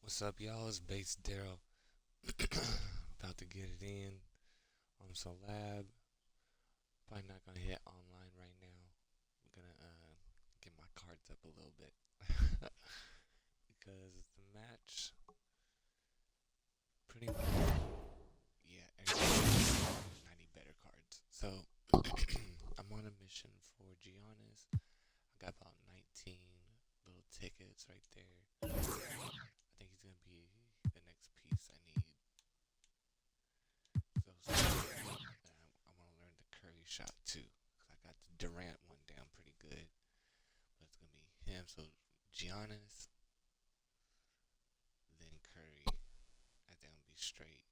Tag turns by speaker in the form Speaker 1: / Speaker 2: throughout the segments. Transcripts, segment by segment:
Speaker 1: What's up, y'all? It's BasedDarrell. About to get it in on some lab. Probably not gonna hit online right now. I'm gonna get my cards up a little bit because the match pretty much, yeah, I need better cards. So I'm on a mission for Giannis. I got about 19 little tickets right there. I think he's gonna be the next piece I need. So I want to learn the Curry shot too, cause I got the Durant one down pretty good, but it's gonna be him. So Giannis, then Curry. I think I'm gonna be straight.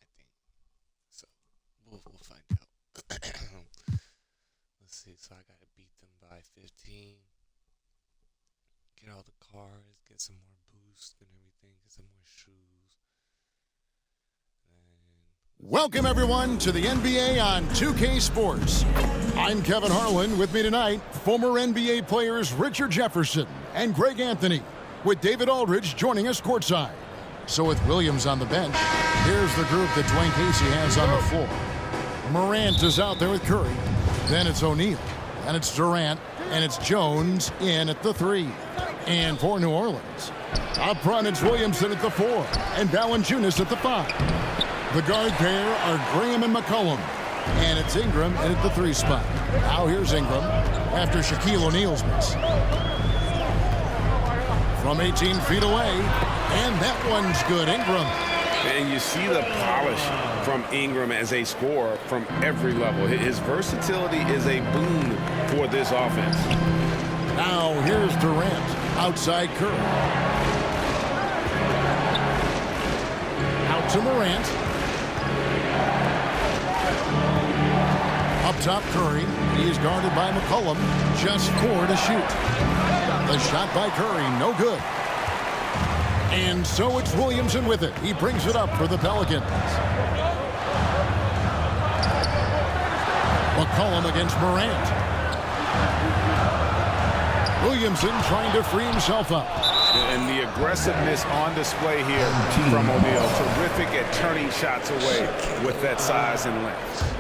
Speaker 1: I think so. We'll find out. Let's see. So I gotta beat them by 15. Get all the cards, get some more boosts and everything, get some more shoes.
Speaker 2: Welcome everyone to the NBA on 2K Sports. I'm Kevin Harlan. With me tonight, former NBA players Richard Jefferson and Greg Anthony, with David Aldridge joining us courtside. So with Williams on the bench, here's the group that Dwayne Casey has on the floor. Morant is out there with Curry. Then it's O'Neal. And it's Durant. And it's Jones in at the 3. And for New Orleans, up front it's Williamson at the 4 and Valanciunas at the 5. The guard pair are Graham and McCollum, and it's Ingram in at the 3 spot. Now here's Ingram after Shaquille O'Neal's miss. From 18 feet away, and that one's good. Ingram.
Speaker 3: And you see the polish from Ingram as a scorer from every level. His versatility is a boon for this offense.
Speaker 2: Now here's Durant outside Curry. Out to Morant. Up top Curry. He is guarded by McCollum. Just 4 to shoot. The shot by Curry, no good. And so it's Williamson with it. He brings it up for the Pelicans. McCollum against Morant. Williamson trying to free himself up.
Speaker 3: And the aggressiveness on display here from O'Neal. Terrific at turning shots away with that size and length.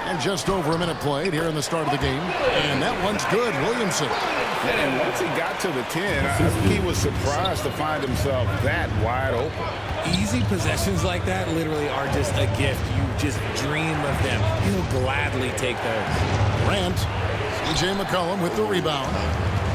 Speaker 2: And just over a minute played here in the start of the game. And that one's good, Williamson.
Speaker 3: And once he got to the 10, I think he was surprised to find himself that wide open.
Speaker 4: Easy possessions like that literally are just a gift. You just dream of them. He'll gladly take those.
Speaker 2: Grant, C.J. McCollum with the rebound.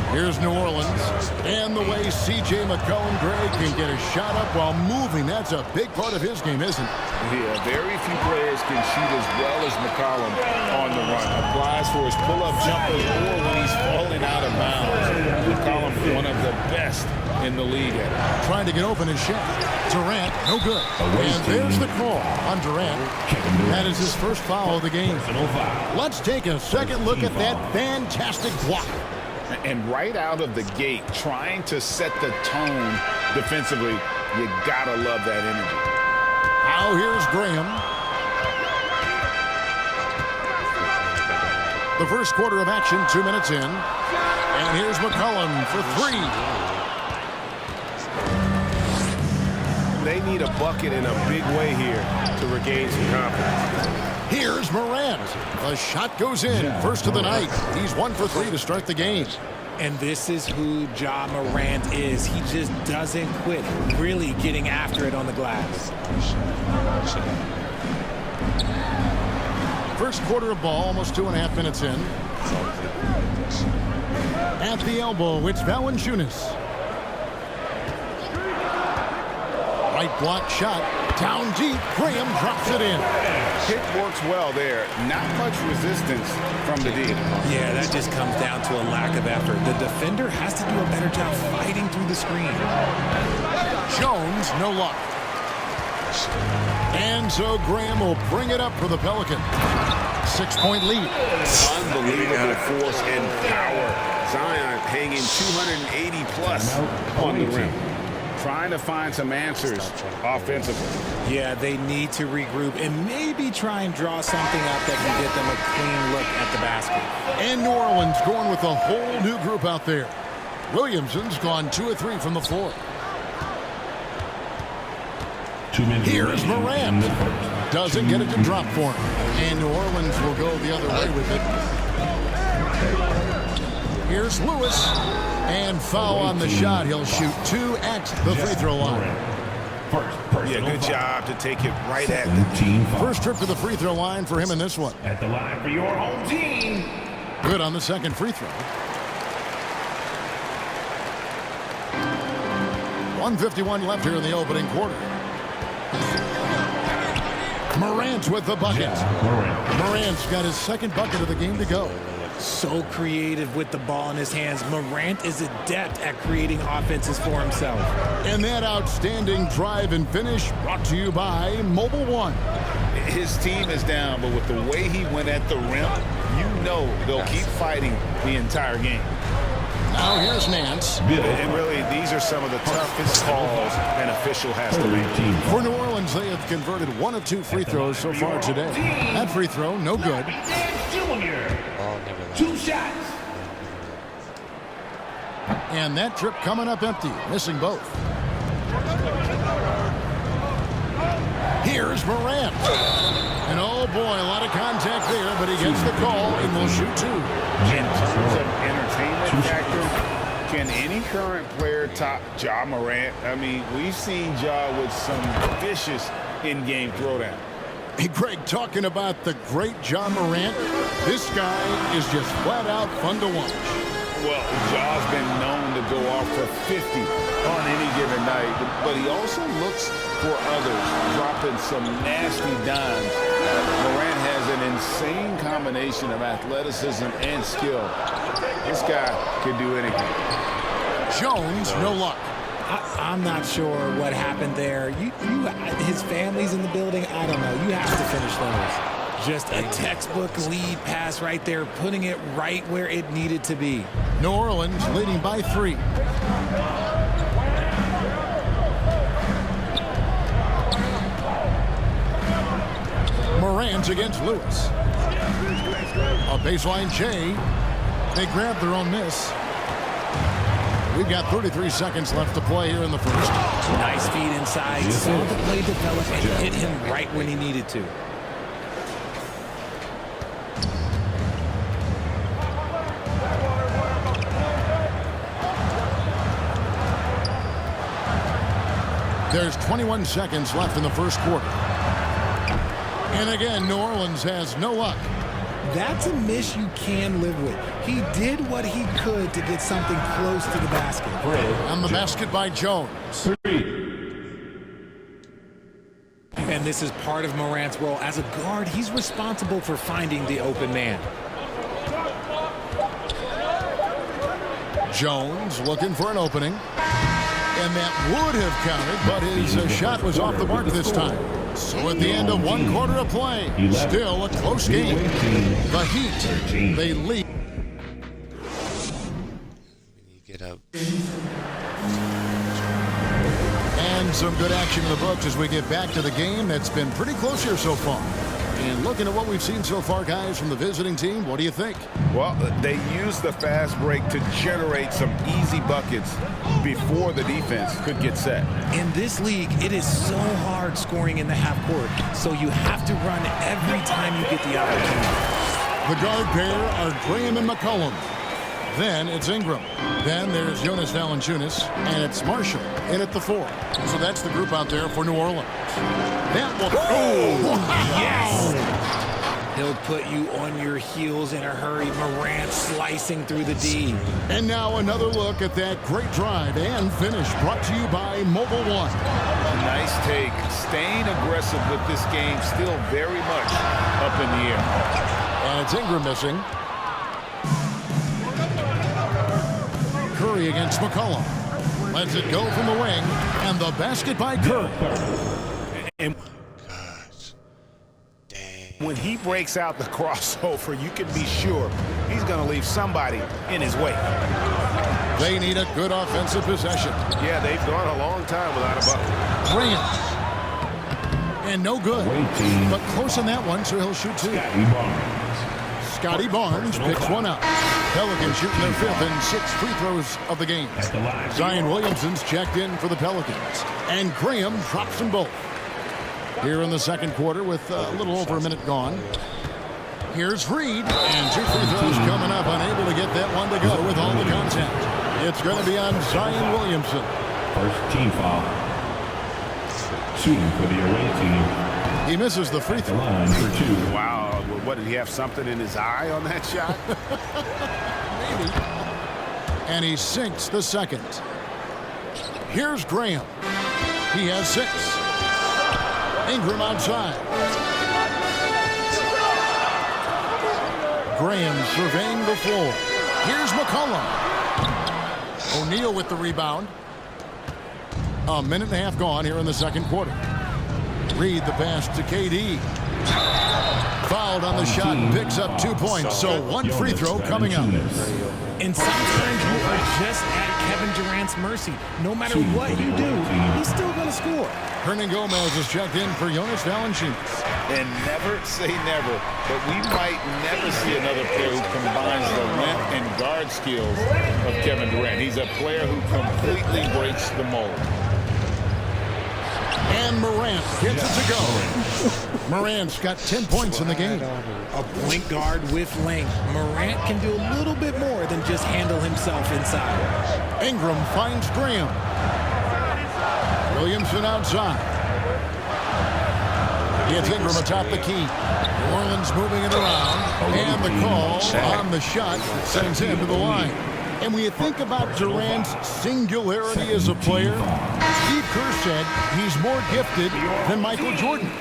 Speaker 2: Here's New Orleans. And the way C.J. McCollum, Greg, can get a shot up while moving. That's a big part of his game, isn't it?
Speaker 3: Yeah, very few players can shoot as well as McCollum on the run. Applies for his pull-up jumpers or when he's falling out of bounds. McCollum, one of the best in the league at it.
Speaker 2: Trying to get open his shot. Durant, no good. And there's the call on Durant. That is his first foul of the game. Let's take a second look at that fantastic block.
Speaker 3: And right out of the gate, trying to set the tone defensively, you gotta love that energy.
Speaker 2: Now here's Graham. The first quarter of action, 2 minutes in. And here's McCollum for 3.
Speaker 3: They need a bucket in a big way here to regain some confidence.
Speaker 2: Here's Morant. The shot goes in. First of the night. He's 1 for 3 to start the game.
Speaker 4: And this is who Ja Morant is. He just doesn't quit, really getting after it on the glass.
Speaker 2: First quarter of ball, almost 2.5 minutes in. At the elbow, it's Valanciunas. Right block shot. Down deep. Graham drops it in.
Speaker 3: Hit works well there. Not much resistance from the D.
Speaker 4: Yeah, that just comes down to a lack of effort. The defender has to do a better job fighting through the screen.
Speaker 2: Jones, no luck. And so Graham will bring it up for the Pelicans. 6-point lead.
Speaker 3: Unbelievable force and power. Zion hanging 280 plus on the rim. trying to find some answers offensively.
Speaker 4: Yeah, they need to regroup and maybe try and draw something up that can get them a clean look at the basket.
Speaker 2: And New Orleans going with a whole new group out there. Williamson's gone 2 of 3 from the floor. Here's Morant. Doesn't get it to drop for him. And New Orleans will go the other way with it. Here's Lewis. And foul on the shot. He'll shoot 2 at the free throw line.
Speaker 3: Yeah, good job to take it right at the team.
Speaker 2: First trip to the free throw line for him in this one.
Speaker 5: At the line for your home team.
Speaker 2: Good on the second free throw. 1:51 left here in the opening quarter. Morant with the bucket. Morant's got his second bucket of the game to go.
Speaker 4: So creative with the ball in his hands. Morant is adept at creating offenses for himself.
Speaker 2: And that outstanding drive and finish brought to you by Mobile One.
Speaker 3: His team is down, but with the way he went at the rim, you know they'll keep fighting the entire game.
Speaker 2: Now here's Nance.
Speaker 3: And really, these are some of the toughest calls an official has to make.
Speaker 2: For New Orleans, they have converted 1 of 2 free throws so far today. That free throw, no good.
Speaker 1: Ball never left.
Speaker 5: 2 shots.
Speaker 2: And that trip coming up empty, missing both. Here's Morant. And oh boy, a lot of contact there, but he gets the call and will shoot 2.
Speaker 3: In terms of entertainment factor, can any current player top Ja Morant? I mean, we've seen Ja with some vicious in-game throwdown.
Speaker 2: Hey, Greg, talking about the great Ja Morant, this guy is just flat out fun to watch.
Speaker 3: Well, Ja's been known to go off for 50 on any given night, but he also looks for others, dropping some nasty dimes. Morant has an insane combination of athleticism and skill. This guy can do anything.
Speaker 2: Jones, no luck.
Speaker 4: I'm not sure what happened there. His family's in the building. I don't know. You have to finish those. Just a textbook lead pass right there, putting it right where it needed to be.
Speaker 2: New Orleans leading by 3. Morant against Lewis. A baseline J. They grab their own miss. We've got 33 seconds left to play here in the first.
Speaker 4: Nice feed inside. Saw the play develop and hit him right when he needed to.
Speaker 2: There's 21 seconds left in the first quarter. And again, New Orleans has no luck.
Speaker 4: That's a miss you can live with. He did what he could to get something close to the basket.
Speaker 2: On the basket by Jones.
Speaker 5: 3.
Speaker 4: And this is part of Morant's role. As a guard, he's responsible for finding the open man.
Speaker 2: Jones looking for an opening. And that would have counted, but his shot was off the mark this time. So at the end of 1 quarter of play, still a close game. The Heat, they lead.
Speaker 1: You get up.
Speaker 2: And some good action in the books as we get back to the game that's been pretty close here so far. And looking at what we've seen so far, guys, from the visiting team, what do you think?
Speaker 3: Well, they used the fast break to generate some easy buckets before the defense could get set.
Speaker 4: In this league, it is so hard scoring in the half court, so you have to run every time you get the opportunity.
Speaker 2: The guard pair are Graham and McCollum. Then it's Ingram. Then there's Jonas Valanciunas, and it's Marshall in at the 4. So that's the group out there for New Orleans. That will. Oh,
Speaker 4: yes! He'll put you on your heels in a hurry. Morant slicing through the D.
Speaker 2: And now another look at that great drive and finish brought to you by Mobile One.
Speaker 3: Nice take. Staying aggressive with this game, still very much up in the air.
Speaker 2: And it's Ingram missing. Curry against McCollum. Lets it go from the wing. And the basket by Curry.
Speaker 1: Gosh. Dang.
Speaker 3: when he breaks out the crossover, you can be sure he's going to leave somebody in his way.
Speaker 2: They need a good offensive possession.
Speaker 3: Yeah, they've gone a long time without a bucket.
Speaker 2: Grant. And no good. But close on that one, so he'll shoot two. Scotty Barnes picks one up. Pelicans shooting their 5th and 6th free throws of the game. Zion Williamson's checked in for the Pelicans. And Graham drops them both. Here in the second quarter with a little over a minute gone. Here's Reed, and 2 free throws coming up, unable to get that one to go with all the contact. It's going to be on Zion Williamson.
Speaker 5: First team foul. Shooting for the away team.
Speaker 2: He misses the free throw.
Speaker 5: Line for 2.
Speaker 3: Wow, what, did he have something in his eye on that shot?
Speaker 2: Maybe. And he sinks the second. Here's Graham. He has 6. Ingram outside. Graham surveying the floor. Here's McCollum. O'Neal with the rebound. A minute and a half gone here in the second quarter. Reed the pass to KD. Fouled on the shot and picks up 2 points. So 1 free throw coming up.
Speaker 4: And sometimes you are just at Kevin Durant's mercy. No matter what you do, he's still going to score.
Speaker 2: Hernan Gomez is checked in for Jonas Valanciunas.
Speaker 3: And never say never, but we might never see another player who combines the length and guard skills of Kevin Durant. He's a player who completely breaks the mold.
Speaker 2: And Morant gets it to go. Morant's got 10 points in the game.
Speaker 4: A point guard with length. Morant can do a little bit more than just handle himself inside.
Speaker 2: Ingram finds Graham. Williamson outside. Gets Ingram atop the key. New Orleans moving it around. And the call on the shot that sends him to the line. And when you think about Durant's singularity as a player, Steve Kerr said he's more gifted than Michael Jordan.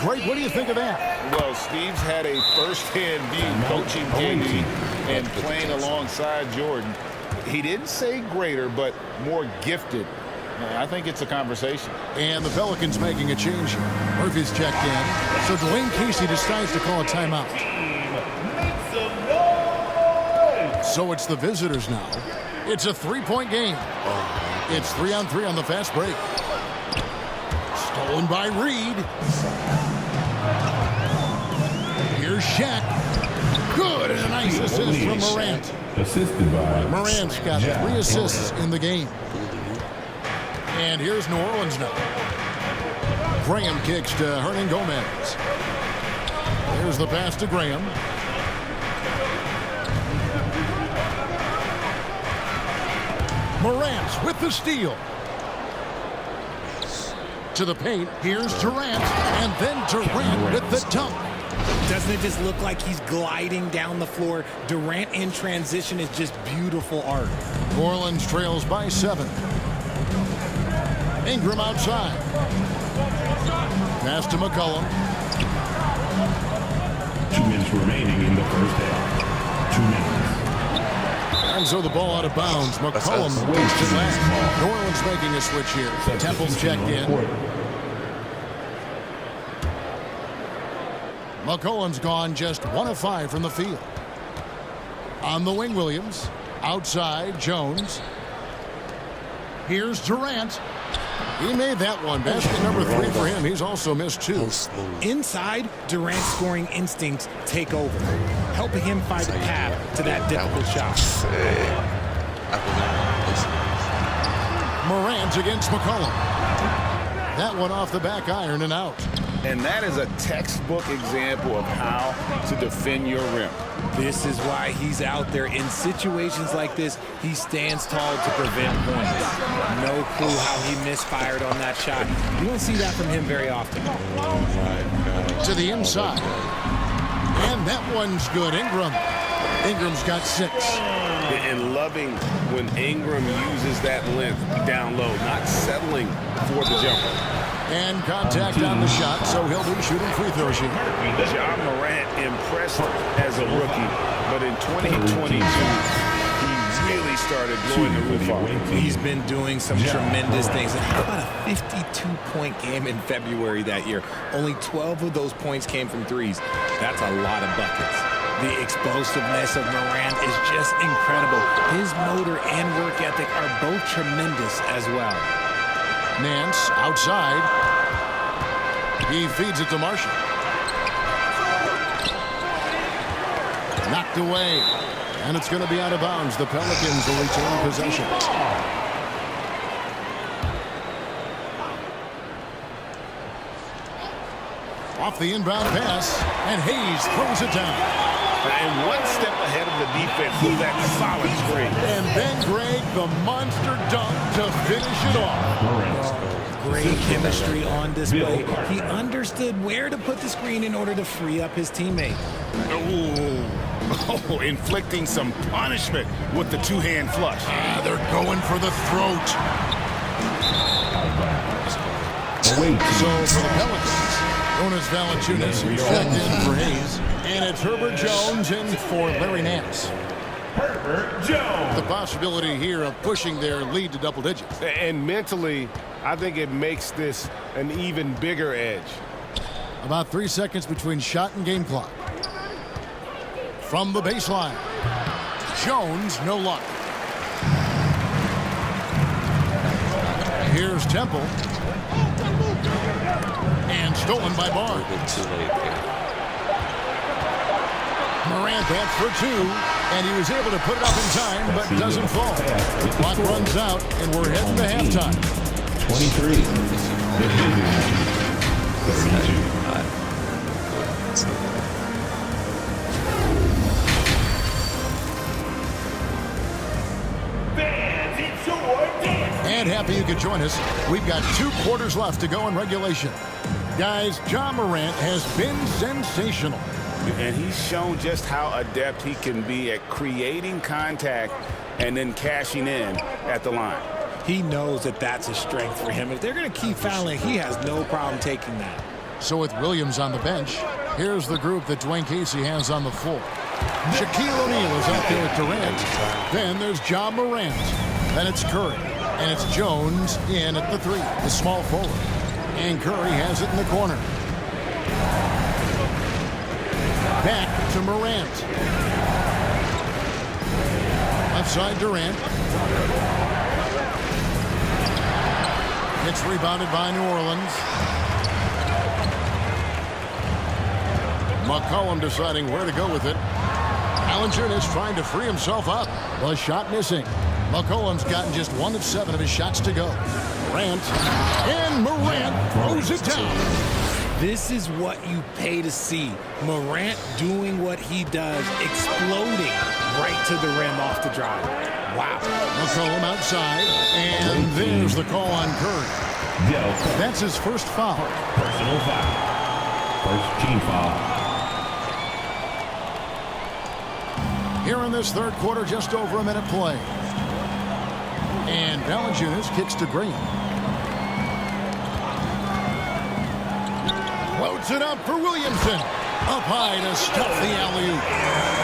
Speaker 2: Greg, what do you think of that?
Speaker 3: Well, Steve's had a first-hand view coaching KD and playing alongside Jordan. He didn't say greater, but more gifted. I think it's a conversation.
Speaker 2: And the Pelicans making a change here. Murphy's checked in. So Dwayne Casey decides to call a timeout. So it's the visitors now. It's a 3-point game. It's 3-on-3 on the fast break. Stolen by Reed. Here's Shaq. Good, and a nice assist from Morant.
Speaker 5: Assisted by
Speaker 2: Morant's got 3 assists in the game. And here's New Orleans now. Graham kicks to Hernan Gomez. Here's the pass to Graham. Morant with the steal. To the paint, here's Durant, and then Durant with the dunk.
Speaker 4: Doesn't it just look like he's gliding down the floor? Durant in transition is just beautiful art.
Speaker 2: New Orleans trails by 7. Ingram outside. Pass to McCollum.
Speaker 5: 2 minutes remaining in the first half. 2 minutes.
Speaker 2: And so the ball out of bounds. McCollum takes it last. New Orleans making a switch here. Temple's checked in. McCollum's gone just 1 of 5 from the field. On the wing, Williams. Outside, Jones. Here's Durant. He made that one. Basket number 3 for him. He's also missed 2.
Speaker 4: Inside, Durant's scoring instincts take over, helping him find a path to that difficult shot.
Speaker 2: Morant against McCollum. That one off the back iron and out.
Speaker 3: And that is a textbook example of how to defend your rim.
Speaker 4: This is why he's out there. In situations like this, he stands tall to prevent points. No clue how he misfired on that shot. You don't see that from him very often.
Speaker 2: To the inside. And that one's good. Ingram's got 6.
Speaker 3: And loving when Ingram uses that length down low, not settling for the jumper.
Speaker 2: And contact on the shot, so he'll be shooting free throws here.
Speaker 3: John Morant impressed as a rookie, but in 2022, he really started blowing the roof off.
Speaker 4: He's been doing some tremendous things. And how about a 52-point game in February that year? Only 12 of those points came from threes. That's a lot of buckets. The explosiveness of Morant is just incredible. His motor and work ethic are both tremendous as well.
Speaker 2: Nance outside. He feeds it to Marshall. Knocked away. And it's going to be out of bounds. The Pelicans will retain possession. Off the inbound pass. And Hayes throws it down.
Speaker 3: And one step ahead of the defense with that solid screen.
Speaker 2: And then Greg, the monster dunk to finish it off.
Speaker 4: Great chemistry on display. He understood where to put the screen in order to free up his teammate.
Speaker 3: Oh, inflicting some punishment with the two-hand flush.
Speaker 2: They're going for the throat. So for the Pelicans, Jonas Valanciunas checked in for Hayes. And it's Herbert Jones in for Larry Nance.
Speaker 3: Herbert Jones.
Speaker 2: The possibility here of pushing their lead to double digits.
Speaker 6: And mentally, I think it makes this an even bigger edge.
Speaker 2: About 3 seconds between shot and game clock. From the baseline. Jones, no luck. Here's Temple. And stolen by Barnes.
Speaker 1: Too late there.
Speaker 2: Morant that's for two, and he was able to put it up in time, but doesn't fall. Clock runs out, and we're heading to halftime.
Speaker 5: 23. Division. 32.
Speaker 2: And happy you could join us. We've got 2 quarters left to go in regulation. Guys, Ja Morant has been sensational.
Speaker 3: And he's shown just how adept he can be at creating contact and then cashing in at the line.
Speaker 4: He knows that that's a strength for him. If they're going to keep fouling, he has no problem taking that.
Speaker 2: So with Williams on the bench, here's the group that Dwayne Casey has on the floor. Shaquille O'Neal is out there with Durant. Then there's Ja Morant. Then it's Curry. And it's Jones in at the 3, the small forward. And Curry has it in the corner. Back to Morant. Left side Durant. It's rebounded by New Orleans. McCollum deciding where to go with it. Valanciunas trying to free himself up. The shot missing. McCollum's gotten just 1 of 7 of his shots to go. Morant. And Morant throws it down.
Speaker 4: This is what you pay to see. Morant doing what he does, exploding right to the rim off the drive. Wow.
Speaker 2: McCollum outside, and there's the call on Curry. That's his first foul.
Speaker 5: Personal foul. First team foul.
Speaker 2: Here in this third quarter, just over a minute play. And Valanciunas kicks to Green. Floats it up for Williamson. Up high to stuff the alley-oop.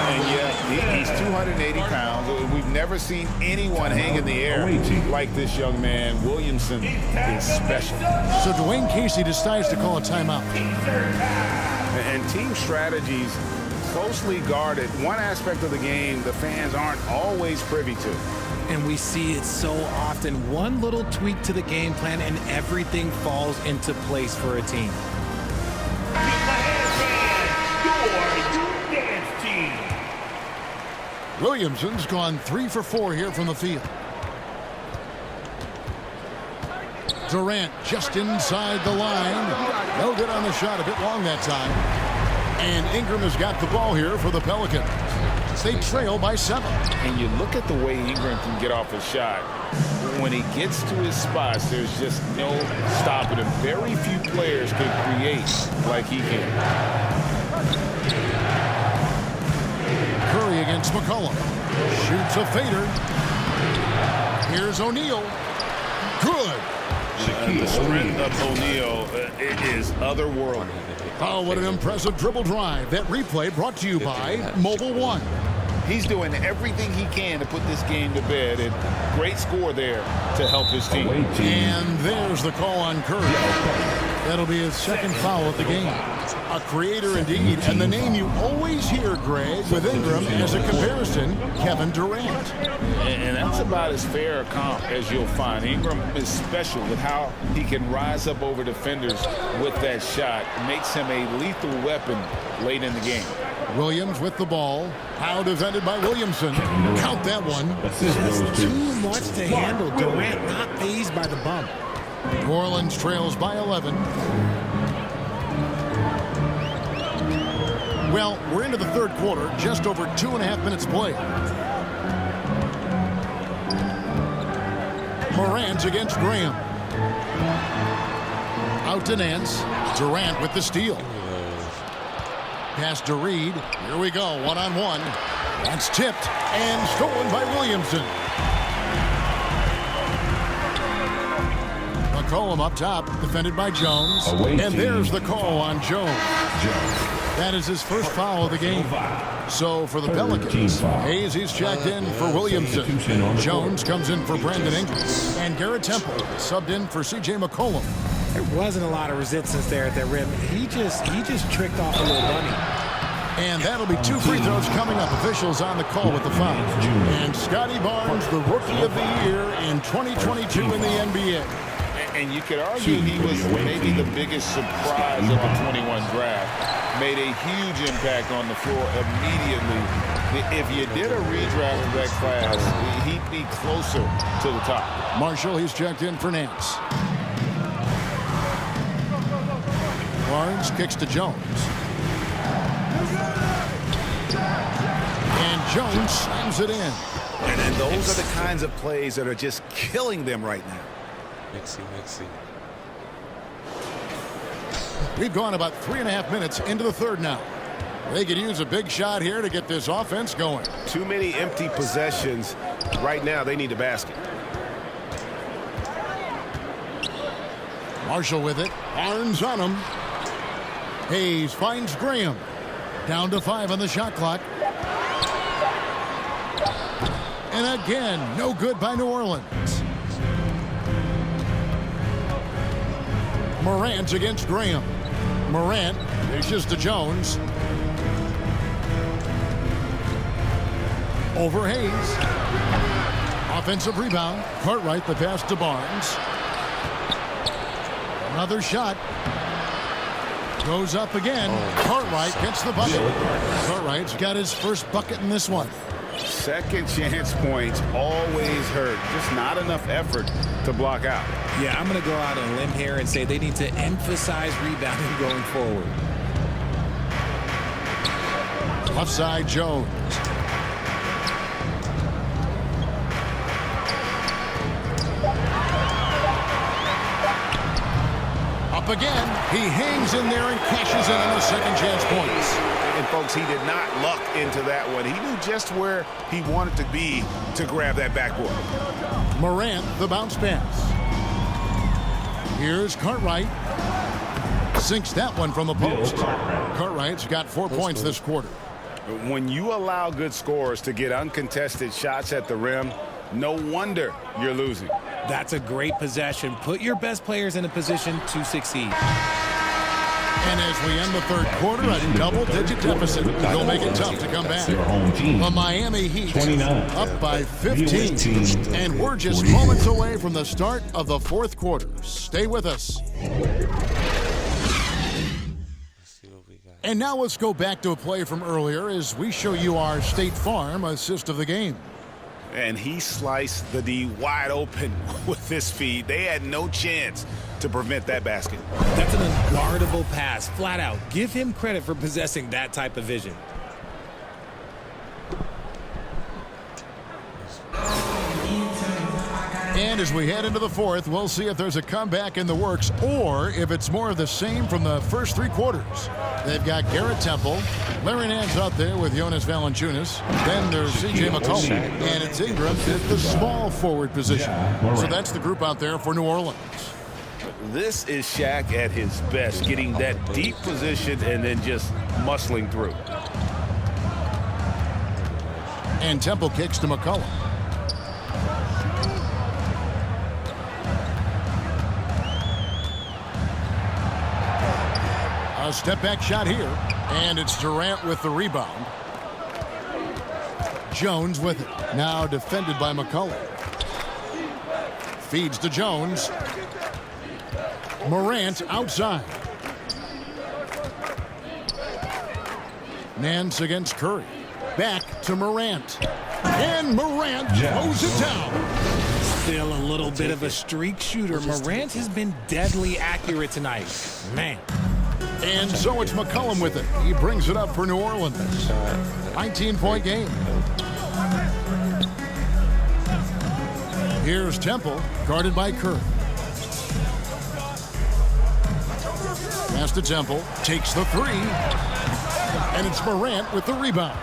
Speaker 3: And yeah, he's 280 pounds. We've never seen anyone hang in the air like this young man. Williamson is special.
Speaker 2: So Dwayne Casey decides to call a timeout.
Speaker 3: And team strategies closely guarded. One aspect of the game the fans aren't always privy to.
Speaker 4: And we see it so often. One little tweak to the game plan and everything falls into place for a team.
Speaker 2: Williamson's gone 3 for 4 here from the field. Durant just inside the line. No good on the shot, a bit long that time. And Ingram has got the ball here for the Pelicans. They trail by 7.
Speaker 3: And you look at the way Ingram can get off his shot. When he gets to his spots, there's just no stopping him. Very few players can create like he can.
Speaker 2: Curry against McCollum. Shoots a fader. Here's O'Neal. Good.
Speaker 3: The strength of O'Neal is otherworldly.
Speaker 2: Oh, what an impressive dribble drive. That replay brought to you by Mobile One.
Speaker 3: He's doing everything he can to put this game to bed, and great score there to help his team.
Speaker 2: And there's the call on Curry. That'll be his second foul of the game. A creator indeed, and the name you always hear, Greg, with Ingram as a comparison, Kevin Durant.
Speaker 3: And that's about as fair a comp as you'll find. Ingram is special with how he can rise up over defenders with that shot. Makes him a lethal weapon late in the game.
Speaker 2: Williams with the ball. How defended by Williamson. Count that one.
Speaker 4: Just too much to handle. Durant not fazed by the bump.
Speaker 2: New Orleans trails by 11. Well, we're into the third quarter, just over 2.5 minutes played. Morant against Graham. Out to Nance. Durant with the steal. Pass to Reed. Here we go, one-on-one. That's tipped and stolen by Williamson. McCollum up top, defended by Jones. And there's the call on Jones. That is his first foul of the game. So for the Pelicans, Hayes, he's checked in for Williamson. Jones comes in for Brandon Ingram. And Garrett Temple subbed in for C.J. McCollum.
Speaker 4: There wasn't a lot of resistance there at that rim. He just tricked off a little bunny.
Speaker 2: And that'll be 2 free throws coming up. Officials on the call with the foul. And Scotty Barnes, the Rookie of the Year in 2022 in the NBA.
Speaker 3: And you could argue he was maybe the biggest surprise of the 21 draft. Made a huge impact on the floor immediately. If you did a redraft of that class, he'd be closer to the top.
Speaker 2: Marshall, he's checked in for Nance. Barnes kicks to Jones. And Jones slams it in.
Speaker 7: And those are the kinds of plays that are just killing them right now.
Speaker 1: Mixy.
Speaker 2: We've gone about 3.5 minutes into the third now. They could use a big shot here to get this offense going.
Speaker 6: Too many empty possessions. Right now, they need a basket.
Speaker 2: Marshall with it. Barnes on him. Hayes finds Graham. Down to 5 on the shot clock. And again, no good by New Orleans. Morant against Graham. Morant dishes to Jones. Over Hayes. Offensive rebound. Cartwright the pass to Barnes. Another shot. Goes up again. Cartwright gets the bucket. Cartwright's got his first bucket in this one.
Speaker 6: Second chance points always hurt. Just not enough effort to block out.
Speaker 4: Yeah, I'm going to go out on a limb here and say they need to emphasize rebounding going forward.
Speaker 2: Left side, Jones. Up again. He hangs in there and cashes in on the second chance points.
Speaker 6: And, folks, he did not luck into that one. He knew just where he wanted to be to grab that backboard.
Speaker 2: Morant, the bounce pass. Here's Cartwright. Sinks that one from the post. Cartwright's got 4 points this quarter.
Speaker 6: When you allow good scorers to get uncontested shots at the rim, no wonder you're losing.
Speaker 4: That's a great possession. Put your best players in a position to succeed.
Speaker 2: And as we end the third quarter, a double-digit deficit will make it tough to come back. The Miami Heat up by 15. And we're just moments away from the start of the fourth quarter. Stay with us. And now let's go back to a play from earlier as we show you our State Farm assist of the game.
Speaker 6: And he sliced the D wide open with his feed. They had no chance to prevent that basket.
Speaker 4: That's an unguardable pass, flat out. Give him credit for possessing that type of vision.
Speaker 2: And as we head into the fourth, we'll see if there's a comeback in the works or if it's more of the same from the first 3 quarters. They've got Garrett Temple, Larry Nance out there with Jonas Valanciunas. Then there's C.J. McCollum, and it's Ingram at the small forward position. So that's the group out there for New Orleans.
Speaker 6: This is Shaq at his best, getting that deep position and then just muscling through.
Speaker 2: And Temple kicks to McCollum. A step-back shot here. And it's Durant with the rebound. Jones with it. Now defended by McCollum. Feeds to Jones. Morant outside. Nance against Curry. Back to Morant. And Morant throws it down.
Speaker 4: Still a little bit of a streak shooter. Morant has been deadly accurate tonight. Man.
Speaker 2: And so it's McCollum with it. He brings it up for New Orleans. 19-point game. Here's Temple, guarded by Curry. Pass to Temple, takes the three. And it's Morant with the rebound.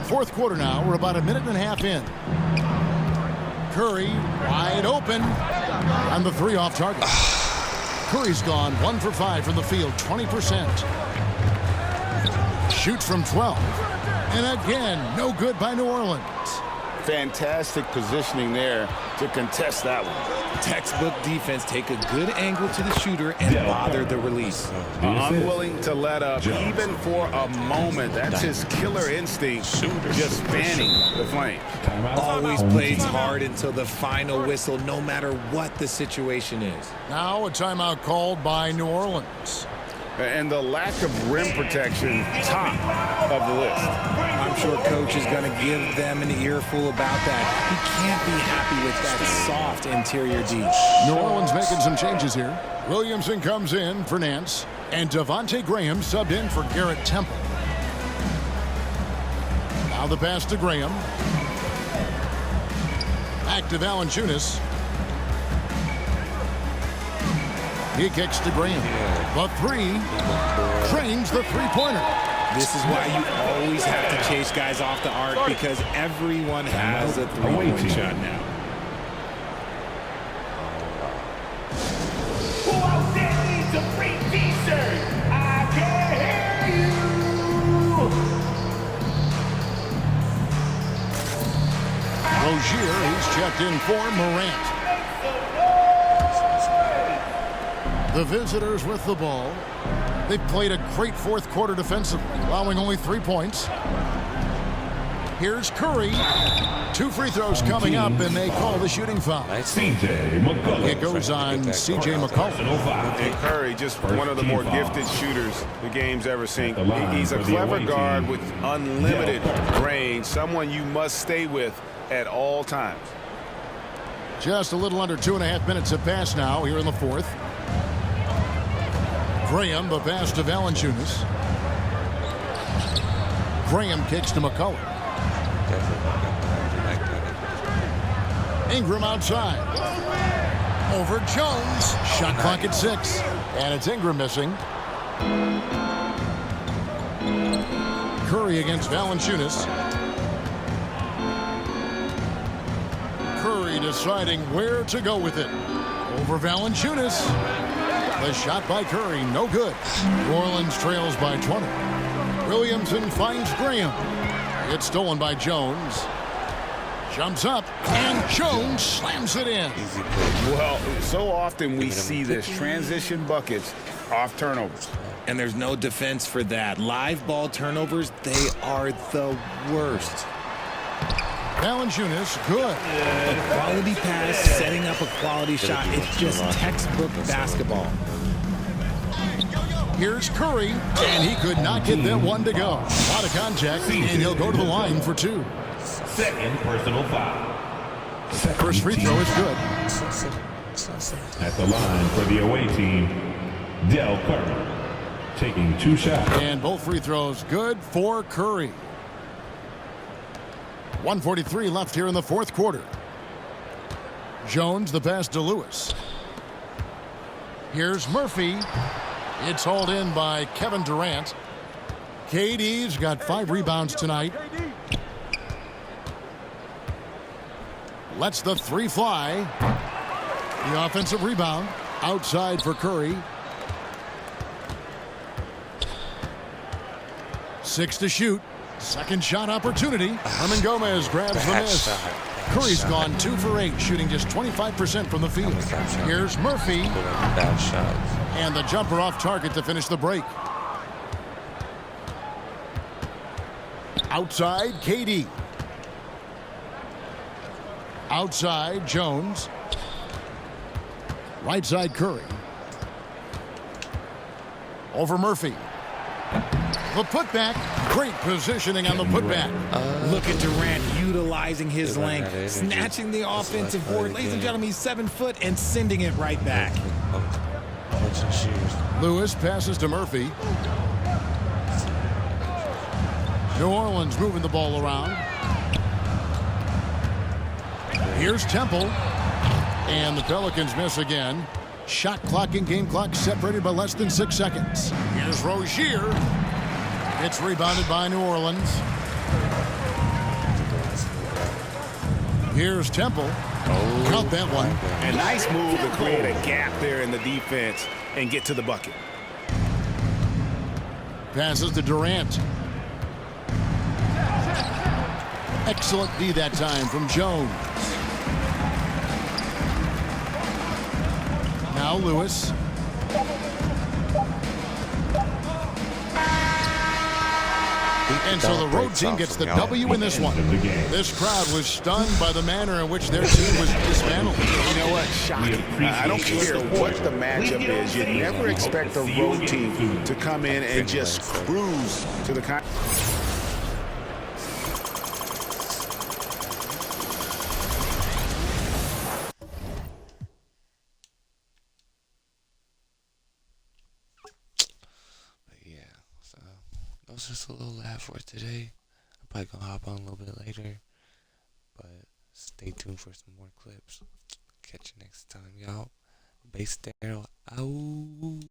Speaker 2: Fourth quarter now. We're about a minute and a half in. Curry wide open. And the three off target. Curry's gone 1 for 5 from the field, 20%. Shoots from 12. And again, no good by New Orleans.
Speaker 6: Fantastic positioning there to contest that one.
Speaker 4: Textbook defense. Take a good angle to the shooter and bother the release.
Speaker 6: Unwilling to let up even for a moment. That's his killer instinct, just fanning the flame.
Speaker 4: Always plays hard until the final whistle, no matter what the situation is.
Speaker 2: Now a timeout called by New Orleans.
Speaker 6: And the lack of rim protection, top of the list.
Speaker 4: I'm sure coach is going to give them an earful about that. He can't be happy with that soft interior D.
Speaker 2: New Orleans making some changes here. Williamson comes in for Nance. And Devontae Graham subbed in for Garrett Temple. Now the pass to Graham. Back to Valanciunas. He kicks to Graham. The three. Trains the three-pointer.
Speaker 4: This is why you always have to chase guys off the arc, because everyone has a three-point shot now.
Speaker 8: Who out there needs a free t-shirt? I can hear you.
Speaker 2: Rozier, he's checked in for Morant. The visitors with the ball. They played a great fourth quarter defensively, allowing only 3 points. Here's Curry. 2 free throws coming up, and they call the shooting foul. It goes on C.J. McCollum.
Speaker 6: And Curry, just one of the more gifted shooters the game's ever seen. He's a clever guard with unlimited range, someone you must stay with at all times.
Speaker 2: Just a little under 2.5 minutes have passed now here in the fourth. Graham, the pass to Valanciunas. Graham kicks to McCollum. Ingram outside. Over Jones. Shot clock at 6. And it's Ingram missing. Curry against Valanciunas. Curry deciding where to go with it. Over Valanciunas. The shot by Curry, no good. New Orleans trails by 20. Williamson finds Graham. It's stolen by Jones. Jumps up, and Jones slams it in.
Speaker 6: Well, so often we see this transition buckets off turnovers.
Speaker 4: And there's no defense for that. Live ball turnovers, they are the worst.
Speaker 2: Valanciunas, good.
Speaker 4: A quality pass, setting up a quality shot. It's just textbook basketball.
Speaker 2: Here's Curry, and he could not get that one to go. A lot of contact, and he'll go to the line for 2.
Speaker 5: Second personal foul.
Speaker 2: First free throw is good.
Speaker 5: At the line for the away team, Del Curry, taking 2 shots.
Speaker 2: And both free throws good for Curry. 1:43 left here in the fourth quarter. Jones, the pass to Lewis. Here's Murphy. It's hauled in by Kevin Durant. KD's got 5 rebounds tonight. Lets the 3 fly. The offensive rebound outside for Curry. 6 to shoot. Second shot opportunity. Herman Gomez grabs the miss. Curry's gone 2 for 8, shooting just 25% from the field. Here's Murphy.
Speaker 1: Bad shots.
Speaker 2: And the jumper off target to finish the break. Outside, KD. Outside, Jones. Right side, Curry. Over Murphy. The putback. Great positioning on the putback.
Speaker 4: Look at Durant utilizing his length, snatching the offensive board. Ladies and gentlemen, he's 7 foot and sending it right back.
Speaker 2: Lewis passes to Murphy. New Orleans moving the ball around. Here's Temple. And the Pelicans miss again. Shot clock and game clock separated by less than 6 seconds. Here's Rozier. It's rebounded by New Orleans. Here's Temple. Count that one.
Speaker 6: A nice move to create a gap there in the defense and get to the bucket.
Speaker 2: Passes to Durant. Excellent D that time from Jones. Now Lewis. And so the road team gets the W in this one. This crowd was stunned by the manner in which their team was dismantled.
Speaker 6: You know what? Shocking. I don't care what the matchup is. You never expect the road team to come in and just cruise to the kind.
Speaker 1: That was just a little laugh for today. I'm probably gonna hop on a little bit later, but stay tuned for some more clips. Catch you next time, y'all. BasedDarrell out.